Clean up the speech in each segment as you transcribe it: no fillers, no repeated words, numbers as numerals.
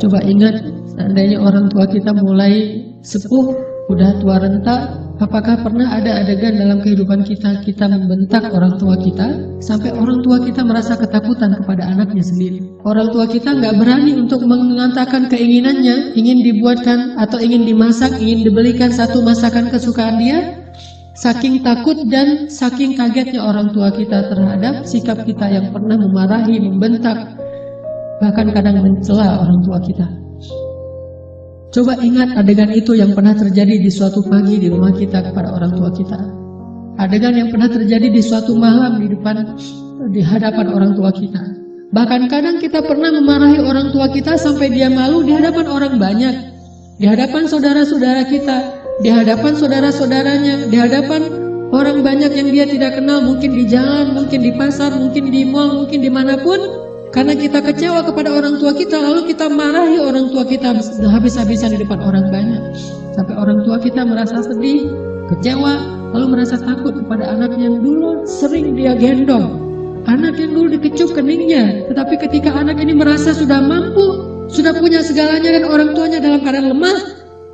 Coba ingat, seandainya orang tua kita mulai sepuh, udah tua renta, apakah pernah ada adegan dalam kehidupan kita membentak orang tua kita sampai orang tua kita merasa ketakutan kepada anaknya sendiri? Orang tua kita nggak berani untuk mengatakan keinginannya, ingin dibuatkan atau ingin dimasak, ingin dibelikan satu masakan kesukaan dia, saking takut dan saking kagetnya orang tua kita terhadap sikap kita yang pernah memarahi, membentak, bahkan kadang mencela orang tua kita. Coba ingat adegan itu yang pernah terjadi di suatu pagi di rumah kita kepada orang tua kita. Adegan yang pernah terjadi di suatu malam di hadapan orang tua kita. Bahkan kadang kita pernah memarahi orang tua kita sampai dia malu di hadapan orang banyak, di hadapan saudara-saudara kita, di hadapan saudara-saudaranya, di hadapan orang banyak yang dia tidak kenal, mungkin di jalan, mungkin di pasar, mungkin di mall, mungkin dimanapun. Karena kita kecewa kepada orang tua kita, lalu kita marahi orang tua kita habis-habisan di depan orang banyak. Sampai orang tua kita merasa sedih, kecewa, lalu merasa takut kepada anak yang dulu sering dia gendong, anak yang dulu dikecup keningnya. Tetapi ketika anak ini merasa sudah mampu, sudah punya segalanya dan orang tuanya dalam keadaan lemah,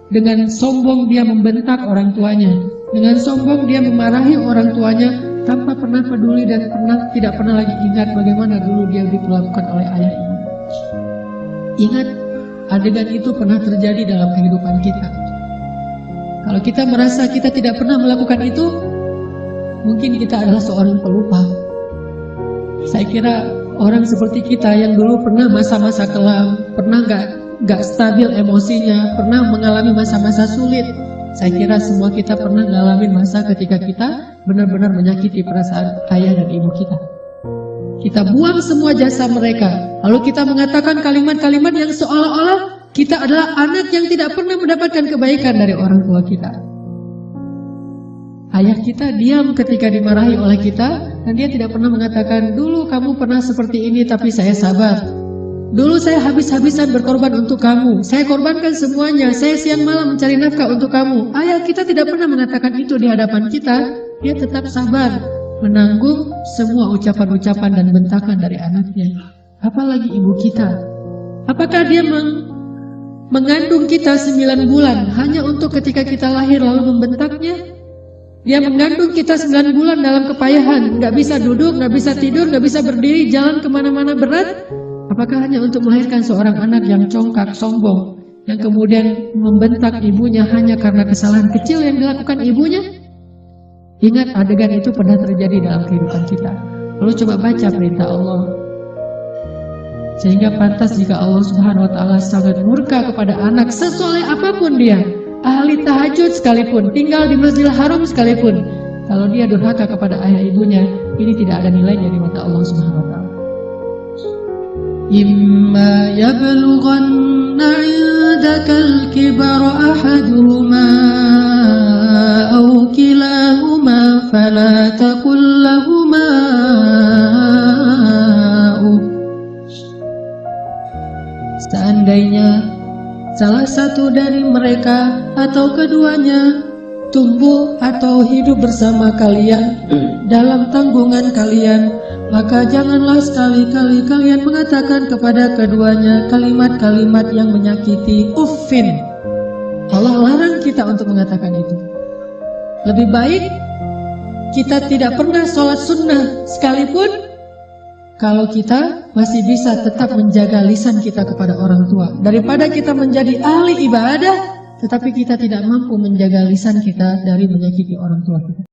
dengan sombong dia membentak orang tuanya, dengan sombong dia memarahi orang tuanya, tanpa pernah peduli dan tidak pernah lagi ingat bagaimana dulu dia diperlakukan oleh ayah ibu. Ingat, adegan itu pernah terjadi dalam kehidupan kita. Kalau kita merasa kita tidak pernah melakukan itu, mungkin kita adalah seorang pelupa. Saya kira orang seperti kita yang dulu pernah masa-masa kelam, pernah gak stabil emosinya, pernah mengalami masa-masa sulit. Saya kira semua kita pernah ngalamin masa ketika kita benar-benar menyakiti perasaan ayah dan ibu kita. Kita buang semua jasa mereka, lalu kita mengatakan kalimat-kalimat yang seolah-olah kita adalah anak yang tidak pernah mendapatkan kebaikan dari orang tua kita. Ayah kita diam ketika dimarahi oleh kita, dan dia tidak pernah mengatakan, dulu kamu pernah seperti ini tapi saya sabar. Dulu saya habis-habisan berkorban untuk kamu, saya korbankan semuanya, saya siang malam mencari nafkah untuk kamu. Ayah kita tidak pernah mengatakan itu di hadapan kita. Dia tetap sabar menanggung semua ucapan-ucapan dan bentakan dari anaknya. Apalagi ibu kita. Apakah dia mengandung kita 9 bulan hanya untuk ketika kita lahir lalu membentaknya? Dia mengandung kita 9 bulan dalam kepayahan, gak bisa duduk, gak bisa tidur, gak bisa berdiri, jalan kemana-mana berat. Apakah hanya untuk melahirkan seorang anak yang congkak, sombong, yang kemudian membentak ibunya hanya karena kesalahan kecil yang dilakukan ibunya? Ingat, adegan itu pernah terjadi dalam kehidupan kita. Lalu coba baca perintah Allah. Sehingga pantas jika Allah Subhanahu wa Ta'ala sangat murka kepada anak sesoleh apapun dia, ahli tahajud sekalipun, tinggal di Masjidil Haram sekalipun, kalau dia durhaka kepada ayah ibunya, ini tidak ada nilainya di mata Allah Subhanahu wa Ta'ala. إما يبلغن عندك الكبر أحدهما أو كلاهما فلا تقل لهما Seandainya salah satu dari mereka atau keduanya tumbuh atau hidup bersama kalian dalam tanggungan kalian, maka janganlah sekali-kali kalian mengatakan kepada keduanya kalimat-kalimat yang menyakiti. Uffin. Allah larang kita untuk mengatakan itu. Lebih baik kita tidak pernah sholat sunnah sekalipun, kalau kita masih bisa tetap menjaga lisan kita kepada orang tua, daripada kita menjadi ahli ibadah tetapi kita tidak mampu menjaga lisan kita dari menyakiti orang tua kita.